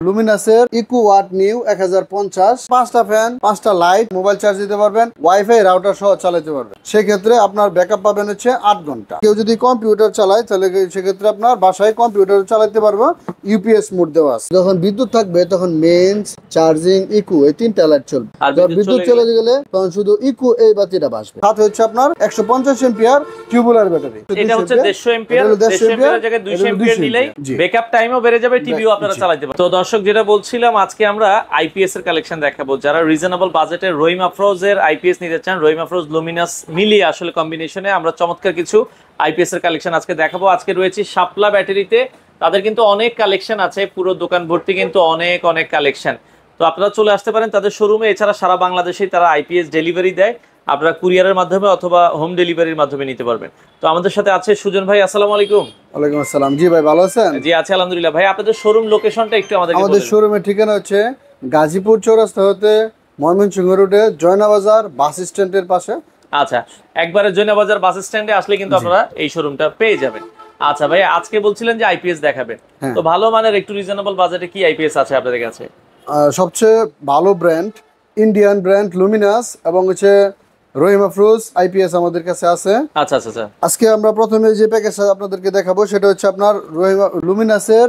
লুমিনাসের Eco Watt new 1050, 5টা fan, 5টা light, mobile charge দিতে পারবেন, ওয়াইফাই রাউটার সহ চালাতে পারবেন। সেক্ষেত্রে আপনার ব্যাকআপ পাবেন হচ্ছে 8 ঘন্টা। কেউ যদি কম্পিউটার চালায় তাহলে সেক্ষেত্রে আপনার বাসায় কম্পিউটার চালাতে পারবে, ইউপিএস মোড দেওয়া আছে। যখন বিদ্যুৎ থাকবে তখন মেইনস, চার্জিং, ইকো এই 3টা লাইট চলবে। যখন বিদ্যুৎ চলে গেলে তখন শুধু ইকো এই বাতিটা বাঁচবে। সাথে হচ্ছে আপনার 150 এম্পিয়ার টিউবুলার ব্যাটারি। এটা হচ্ছে 150 এম্পিয়ার, 150 এম্পিয়ারের জায়গায় 200 এম্পিয়ার দিলেই ব্যাকআপ টাইমও বেড়ে যাবে, টিভিও আপনারা চালাতে পারবেন। তো দর্শক, যেটা বলছিলাম, আজকে আমরা আইপিএস এর কালেকশন দেখাবো। যারা রিজনেবল বাজেটে রহিম আফরোজের আইপিএস নিতে চান, রহিম আফরোজ লুমিনাস মিলিয়ে আসলে কম্বিনেশনে আমরা চমৎকার কিছু আইপিএস এর কালেকশন আজকে দেখাবো। আজকে রয়েছে শাপলা ব্যাটারিতে। তাদের কিন্তু অনেক কালেকশন আছে, পুরো দোকান ভর্তি কিন্তু অনেক অনেক কালেকশন। তো আপনারা চলে আসতে পারেন তাদের শোরুমে। এছাড়া সারা বাংলাদেশেই তারা আইপিএস ডেলিভারি দেয়, আপনারা কুরিয়ারের মাধ্যমে অথবা হোম ডেলিভারির মাধ্যমে নিতে পারবেন। তো আমাদের সাথে আছে সুজন ভাই। আসসালামু আলাইকুম। ওয়ালাইকুম আসসালাম। জি ভাই, ভালো আছেন? জি আছি আলহামদুলিল্লাহ। ভাই, আপনাদের শোরুম লোকেশনটা একটু আমাদেরকে বলুন। আমাদের শোরুমের ঠিকানা হচ্ছে গাজীপুর চৌরাস্তা হতে ময়মনসিংহ রোডে জয়নাবাজার বাস স্ট্যান্ডের পাশে। আচ্ছা, একবারে জয়নাবাজার বাস স্ট্যান্ডে আসলে কিন্তু আপনারা এই শোরুমটা পেয়ে যাবেন। আচ্ছা ভাই, আজকে বলছিলেন যে আইপিএস দেখাবেন, তো ভালো মানের একটু রিজনেবল বাজেটে কি আইপিএস আছে আপনাদের কাছে? সবচেয়ে ভালো ব্র্যান্ড ইন্ডিয়ান ব্র্যান্ড লুমিনাস এবং হচ্ছে রহিম আফরোজ আইপিএস আমাদের কাছে আছে। আচ্ছা আচ্ছা আচ্ছা। আজকে আমরা প্রথমে যে প্যাকেজটা আপনাদেরকে দেখাবো সেটা হচ্ছে আপনার লুমিনাসের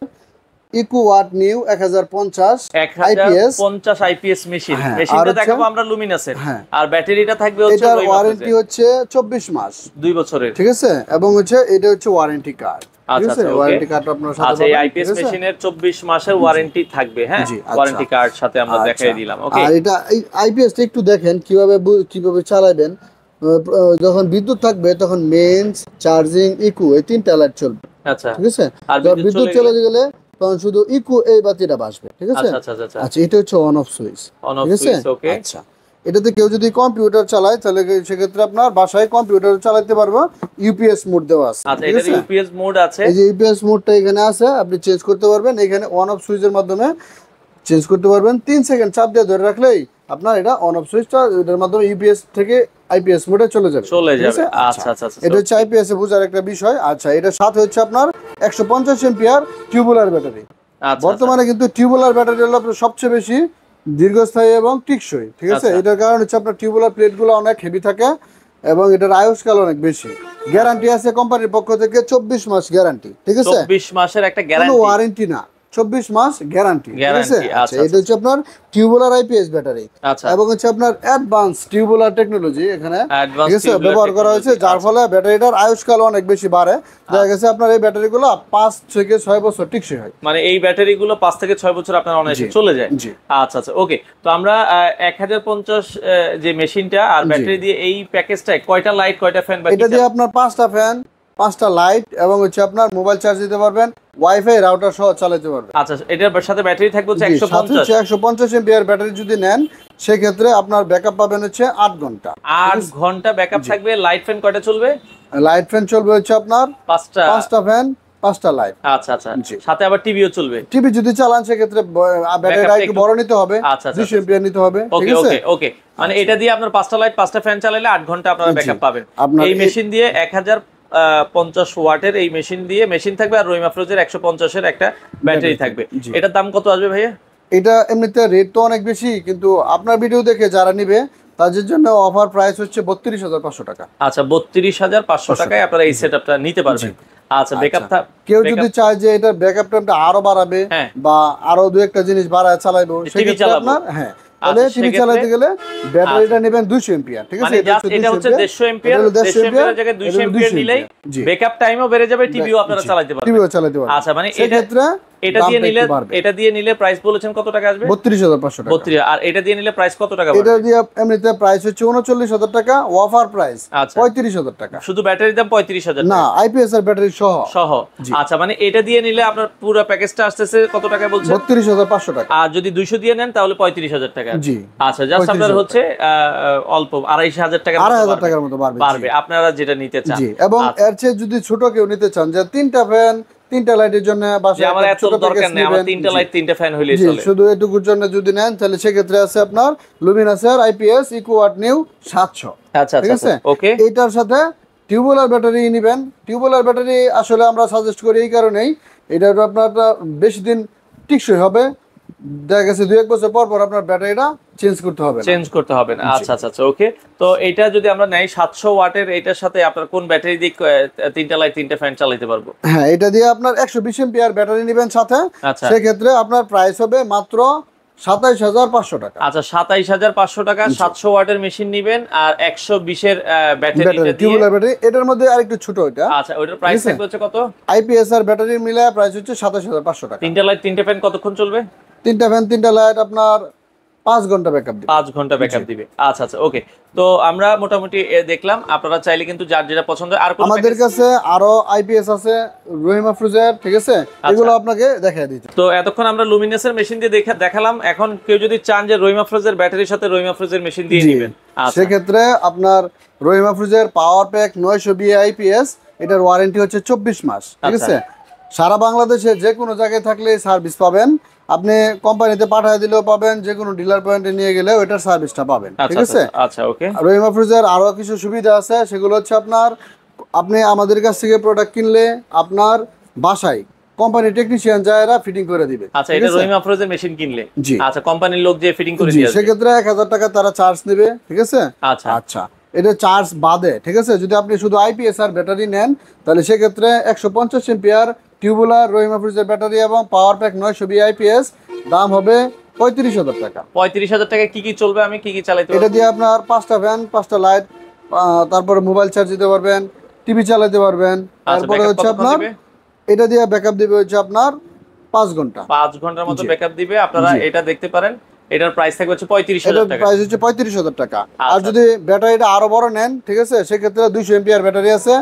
Eco Watt new 1050 IPS machine. মেশিনটা দেখাবো আমরা লুমিনাসের, আর ব্যাটারিটা থাকবে হচ্ছে এটার ওয়ারেন্টি হচ্ছে 24 মাস, 2 বছরের, ঠিক আছে? এবং হচ্ছে এটা হচ্ছে ওয়ারেন্টি কার্ড। আচ্ছা আচ্ছা, ওয়ারেন্টি কার্ড আপনার সাথে পাবেন। আচ্ছা, এই আইপিএস মেশিনের 24 মাসের ওয়ারেন্টি থাকবে, হ্যাঁ, ওয়ারেন্টি কার্ড সাথে আমরা দেখাই দিলাম। ওকে, আর এটা এই আইপিএসটা একটু দেখেন কিভাবে চালাবেন। যখন বিদ্যুৎ থাকবে তখন মেইনস, চার্জিং, ইকো এই 3টা লাইট চলবে। আচ্ছা, ঠিক আছে? আর বিদ্যুৎ চলে গেলে তখন শুধু ইকো এই বাতিটা বাঁচবে, ঠিক আছে? আচ্ছা আচ্ছা আচ্ছা। আচ্ছা, এটা হচ্ছে অন অফ সুইচ, ঠিক আছে? ওকে, আচ্ছা, এটাতে কেউ যদি কম্পিউটার চালায় তাহলে সেক্ষেত্রে আপনার বাসায় কম্পিউটার চালাতে পারবে, ইউপিএস মোড দেওয়া আছে। আচ্ছা, এটার ইউপিএস মোড আছে। এই যে ইউপিএস মোডটা এখানে আছে, আপনি চেঞ্জ করতে পারবেন। এখানে অন অফ সুইচের মাধ্যমে চেঞ্জ করতে পারবেন। 3 সেকেন্ড চাপ দিয়ে ধরে রাখলেই আপনার এটা অন অফ সুইচটা এটার মাধ্যমে ইউপিএস থেকে আইপিএস মোডে চলে যাবে। আচ্ছা আচ্ছা আচ্ছা, এটা হচ্ছে আইপিএস এ বোঝার একটা বিষয়। আচ্ছা, এটার সাথে হচ্ছে আপনার 150 এম্পিয়ার টিউবুলার ব্যাটারি। বর্তমানে কিন্তু টিউবুলার ব্যাটারি হলো আপনার সবচেয়ে বেশি দীর্ঘস্থায়ী এবং টিকসই, ঠিক আছে? এটার কারণ হচ্ছে আপনার টিউবুলার প্লেটগুলো অনেক হেভি থাকে এবং এটার আয়ুষ্কাল অনেক বেশি। গ্যারান্টি আছে কোম্পানির পক্ষ থেকে 24 মাস গ্যারান্টি, ঠিক আছে? 24 মাসের একটা গ্যারান্টি, কোনো ওয়ারেন্টি না, 24 মাস গ্যারান্টি, ঠিক আছে? আচ্ছা, এটা হচ্ছে আপনার টিউবুলার আইপিএস ব্যাটারি এবং হচ্ছে আপনার অ্যাডভান্স টিউবুলার টেকনোলজি এখানে, ঠিক আছে, ব্যবহার করা হয়েছে, যার ফলে ব্যাটারিটার আয়ুষ্কাল অনেক বেশি বাড়ে। দেখা গেছে আপনার এই ব্যাটারিগুলো 5 থেকে 6 বছর টিকসই হয়। মানে এই ব্যাটারিগুলো 5 থেকে 6 বছর আপনার অনায়াসে চলে যায়। আচ্ছা আচ্ছা, ওকে। তো আমরা 1050 যে মেশিনটা আর ব্যাটারি দিয়ে এই প্যাকেজটায় কয়টা লাইট, কয়টা ফ্যান? এটা দিয়ে আপনার 5টা ফ্যান, 5টা লাইট এবং হচ্ছে আপনার মোবাইল চার্জ দিতে পারবেন, ওয়াইফাই রাউটার সহ চালাতে পারবেন। আচ্ছা, এটার সাথে ব্যাটারি থাকবে হচ্ছে 150 এম্পিয়ার ব্যাটারি যদি নেন সেক্ষেত্রে আপনার ব্যাকআপ পাবেন হচ্ছে 8 ঘন্টা। 8 ঘন্টা ব্যাকআপ থাকবে। লাইট ফ্যান কয়টা চলবে? লাইট ফ্যান চলবে হচ্ছে আপনার 5টা ফ্যান, 5টা লাইট। আচ্ছা আচ্ছা, সাথে আবার টিভিও চলবে। টিভি যদি চালান সেক্ষেত্রে ব্যাটারিটা একটু বড় নিতে হবে, 200 এম্পিয়ার নিতে হবে, ঠিক আছে? ওকে ওকে, মানে এটা দিয়ে আপনার 5টা লাইট, 5টা ফ্যান চালালে 8 ঘন্টা আপনারা ব্যাকআপ পাবেন। এই মেশিন দিয়ে 1050 ওয়াটের এই মেশিন থাকবে, আর রহিম আফরোজের 150 এর একটা ব্যাটারি থাকবে। এটার দাম কত আসবে ভাইয়া? এটা এমনিতে রেট তো অনেক বেশি, কিন্তু আপনার ভিডিও দেখে যারা নিবে তাদের জন্য অফার প্রাইস হচ্ছে 32,500 টাকা। আচ্ছা, 32,500 টাকায় আপনারা এই সেটআপটা নিতে পারবেন। আচ্ছা, ব্যাকআপ কেউ যদি চায় যে এটা ব্যাকআপ টাইমটা আরো বাড়াবে বা আরো 2-1টা জিনিস বাড়ায় চালাইবো, সেক্ষেত্রে আপনার তাহলে টিভি চালাতে গেলে ব্যাটারিটা নেবেন 200 এম্পিয়ার, ঠিক আছে? এটা হচ্ছে 150 এম্পিয়ার, 150 এম্পিয়ারের জায়গায় 200 এম্পিয়ার নিলেই ব্যাকআপ টাইমও বেড়ে যাবে, টিভিও আপনারা চালাতে পারবেন। আচ্ছা, মানে এটা দিয়ে নিলে প্রাইস বলেছেন কত টাকা আসবে? 32,500 টাকা। 32। আর এটা দিয়ে নিলে প্রাইস কত টাকা? এটা দিয়ে এমনিতে প্রাইস হচ্ছে 39,000 টাকা, অফার প্রাইস 35,000 টাকা। শুধু ব্যাটারির দাম 35,000 না, আইপিএস এর ব্যাটারি সহ। আচ্ছা, মানে এটা দিয়ে নিলে আপনার পুরো প্যাকেজটা আসতেছে কত টাকা বলছেন? 32,500 টাকা। আর যদি 200 দিয়ে নেন তাহলে 35,000 টাকা। জি। আচ্ছা, জাস্ট আপনার হচ্ছে অল্প 2,500 টাকা, 2,500 টাকার মতো বাড়বে আপনারা যেটা নিতে চান। জি, এবং এর চেয়ে যদি ছোট কেউ নিতে চান যে 3টা ফ্যান, 3টা লাইটের জন্য বাসায় আমার এত দরকার নেই, আমার 3টা লাইট 3টা ফ্যান হইলেই চলে, শুধু এটুকুর জন্য যদি নেন তাহলে সেক্ষেত্রে আছে আপনার লুমিনাসের আইপিএস ইকো ওয়াট নিউ 700। আচ্ছা, ঠিক আছে? ওকে। এটার সাথে টিউবুলার ব্যাটারি নেবেন। টিউবুলার ব্যাটারি আসলে আমরা সাজেস্ট করি এই কারণেই, এটা আপনার বেশি দিন টিকসই হবে, দেখা গেছে 2-1 বছর পর পর আপনার ব্যাটারিটা চেঞ্জ করতে হবে না। আচ্ছা আচ্ছা আচ্ছা, ওকে। তো এটা যদি আমরা নেই 700 ওয়াটের, এটার সাথে আপনার কোন ব্যাটারি দিয়ে 3টা লাইট 3টা ফ্যান চালাতে পারবো? হ্যাঁ, এটা দিয়ে আপনার 120 এম্পিয়ার ব্যাটারি নেবেন সাথে, আচ্ছা, সেক্ষেত্রে আপনার প্রাইস হবে মাত্র 27500 টাকা। আচ্ছা 27500 টাকা 700 ওয়াটের মেশিন নেবেন আর 120 এর ব্যাটারিটা দিয়ে টিউবুলার ব্যাটারি, এটার মধ্যে আরেকটু ছোট এটা। আচ্ছা, ওটার প্রাইস থাকবে হচ্ছে কত? আইপিএস আর ব্যাটারি মিলে প্রাইস হচ্ছে 27500 টাকা। 3টা লাইট 3টা ফ্যান কতক্ষণ চলবে? 3টা ফ্যান 3টা লাইট আপনার 5 ঘন্টা ব্যাকআপ দিবে। 5 ঘন্টা ব্যাকআপ দিবে। আচ্ছা আচ্ছা, ওকে। তো আমরা মোটামুটি দেখলাম, আপনারা চাইলে কিন্তু যার যেটা পছন্দ। আর কোন আমাদের কাছে আরো আইপিএস আছে, রহিম আফরোজের, ঠিক আছে, এগুলো আপনাকে দেখায় দিতে। তো এতক্ষণ আমরা লুমিনাসের মেশিন দিয়ে দেখালাম, এখন কেউ যদি চান যে রহিম আফরোজের ব্যাটারির সাথে রহিম আফরোজের মেশিন দিয়ে নেবেন, সেক্ষেত্রে আপনার রহিম আফরোজের পাওয়ার প্যাক 900 বিএ আইপিএস, এটার ওয়ারেন্টি হচ্ছে 24 মাস, ঠিক আছে। সারা বাংলাদেশে যে কোনো জায়গায় থাকলে সার্ভিস পাবেন, আপনি কোম্পানিতে পাঠিয়ে দিলেও পাবেন, যে কোনো ডিলার পয়েন্টে নিয়ে গেলে ওটার সার্ভিসটা পাবেন, ঠিক আছে। আচ্ছা, ওকে। রহিম আফরোজের আরো কিছু সুবিধা আছে, সেগুলো হচ্ছে আপনার, আপনি আমাদের কাছ থেকে প্রোডাক্ট কিনলে আপনার বাসায় কোম্পানি টেকনিশিয়ান যায়রা ফিটিং করে দিবে। আচ্ছা, এটা রহিম আফরোজের মেশিন কিনলে আচ্ছা কোম্পানির লোক যে ফিটিং করে দিয়ে আসবে, সেক্ষেত্রে 1000 টাকা তারা চার্জ নেবে, ঠিক আছে। আচ্ছা আচ্ছা, এটা চার্জ বাদে, ঠিক আছে। যদি আপনি শুধু আইপিএস আর ব্যাটারি নেন, তাহলে সেক্ষেত্রে 150 এম্পিয়ার টিউবুলার রহিম আফরোজের ব্যাটারি এবং পাওয়ার প্যাক 900 বিএ আইপিএস দাম হবে 35000 টাকা। 35000 টাকা কি কি চলবে, আমি কি কি চালাতে পারবো? এটা দিয়ে আপনার 5টা ফ্যান, 5টা লাইট, তারপরে মোবাইল চার্জ দিতে পারবেন, টিভি চালাতে পারবেন। তারপরে হচ্ছে আপনার এটা দিয়ে ব্যাকআপ দিবে হচ্ছে আপনার 5 ঘন্টা। 5 ঘন্টার মতো ব্যাকআপ দিবে। আপনারা এটা দেখতে পারেন, এটার প্রাইস থাকবে হচ্ছে 35000 টাকা। প্রাইস হচ্ছে 35000 টাকা। আর যদি ব্যাটারিটা আরো বড় নেন, ঠিক আছে, সেক্ষেত্রে 200 এম্পিয়ার ব্যাটারি আছে।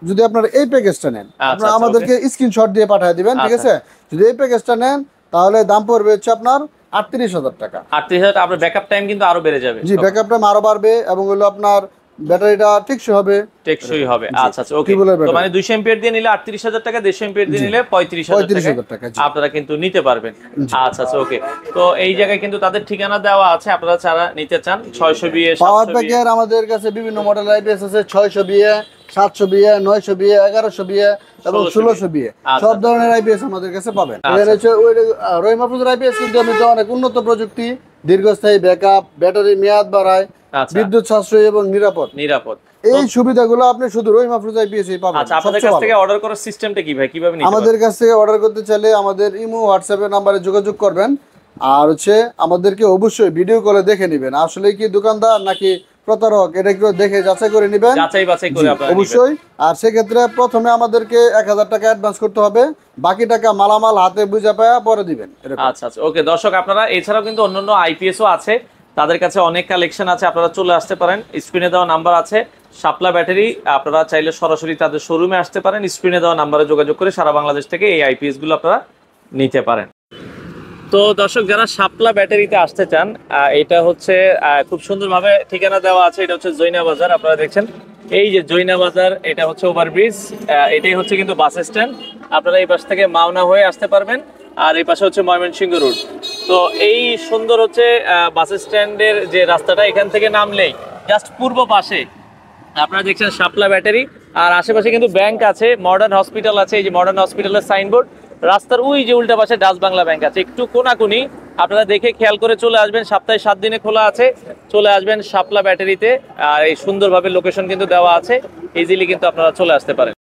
যদি আপনার এই প্যাকেজটা নেন, আপনারা আমাদেরকে স্ক্রিনশট দিয়ে পাঠিয়ে দিবেন, ঠিক আছে। যদি এই প্যাকেজটা নেন, তাহলে দাম পড়বে হচ্ছে আপনার 38000 টাকা। 38000 আপনার ব্যাকআপ টাইম কিন্তু আরো বেড়ে যাবে। জি, ব্যাকআপ টাইম আরো বাড়বে এবং হলো আপনার ব্যাটারিটা টেকসই হবে। আচ্ছা আচ্ছা, ওকে। তো মানে 200 এম্পিয়ার দিয়ে নিলে 38000 টাকা, 150 এম্পিয়ার দিয়ে নিলে 35000 টাকা আপনারা কিন্তু নিতে পারবেন। আচ্ছা আচ্ছা, ওকে। তো এই জায়গায় কিন্তু তাদের ঠিকানা দেওয়া আছে, আপনারা যারা নিতে চান 600 বিএ, পাওয়ার প্যাকের আমাদের কাছে বিভিন্ন মডেল আইপিএস আছে, 600 বিএ, 700 বিএ, 900 বিএ, 1100 বিএ এবং 1600 বিএ, সব ধরনের আইপিএস আমাদের কাছে পাবেন। এর হচ্ছে ওই রহিম আফরোজের আইপিএস কিন্তু অনেক উন্নত প্রযুক্তি, দীর্ঘস্থায়ী ব্যাকআপ, ব্যাটারি মেয়াদ বাড়ায়, বিদ্যুৎ সাশ্রয়ী এবং নিরাপদ। এই সুবিধাগুলো আপনি শুধু রহিম আফরোজ আইপিএস এই পাবেন। আচ্ছা, আপনাদের কাছ থেকে অর্ডার করার সিস্টেমটা কি ভাই, কিভাবে নিতে? আমাদের কাছ থেকে অর্ডার করতে চাইলে আমাদের ইমো হোয়াটসঅ্যাপ এর নম্বরে যোগাযোগ করবেন, আর হচ্ছে আমাদেরকে অবশ্যই ভিডিও কলে দেখে নেবেন আসলে কি দোকানদার নাকি প্রতারক, এটা একটু দেখে যাচাই করে নেবেন, যাচাই বাছাই করে আপনারা অবশ্যই। আর সেক্ষেত্রে প্রথমে আমাদেরকে 1000 টাকা অ্যাডভান্স করতে হবে, বাকি টাকা মালামাল হাতে বুঝে পায়া পরে দিবেন। আচ্ছা আচ্ছা, ওকে। দর্শক, আপনারা এছাড়াও কিন্তু অন্যান্য আইপিএসও আছে, তাদের কাছে অনেক কালেকশন আছে, আপনারা চলে আসতে পারেন। স্ক্রিনে দেওয়া নাম্বার আছে শাপলা ব্যাটারি, আপনারা চাইলে সরাসরি তাদের শোরুমে আসতে পারেন, স্ক্রিনে দেওয়া নাম্বারে যোগাযোগ করে সারা বাংলাদেশ থেকে এই আইপিএস গুলো আপনারা নিতে পারেন। তো দর্শক, যারা শাপলা ব্যাটারিতে আসতে চান, এটা হচ্ছে খুব সুন্দরভাবে ঠিকানা দেওয়া আছে। এটা হচ্ছে জৈনা বাজার, আপনারা দেখছেন এই যে জৈনা বাজার, এটা হচ্ছে ওভারব্রিজ, এটাই হচ্ছে কিন্তু বাস স্ট্যান্ড। আপনারা এই পাশ থেকে মাওনা হয়ে আসতে পারবেন, আর এই পাশে হচ্ছে ময়মনসিংহ রোড। তো এই সুন্দর হচ্ছে বাস স্ট্যান্ডের যে রাস্তাটা, এখান থেকে নামলেই জাস্ট পূর্ব পাশে আপনারা দেখছেন শাপলা ব্যাটারি, আর আশেপাশে কিন্তু ব্যাংক আছে, মডার্ন হসপিটাল আছে, এই যে মডার্ন হসপিটালের সাইনবোর্ড, রাস্তার ওই যে উল্টা পাশে ডাচ বাংলা ব্যাংক আছে, একটু কোনাকুনি। আপনারা দেখে খেয়াল করে চলে আসবেন, সপ্তাহে 7 দিনে খোলা আছে, চলে আসবেন শাপলা ব্যাটারিতে। আর এই সুন্দরভাবে লোকেশন কিন্তু দেওয়া আছে, ইজিলি কিন্তু আপনারা চলে আসতে পারেন।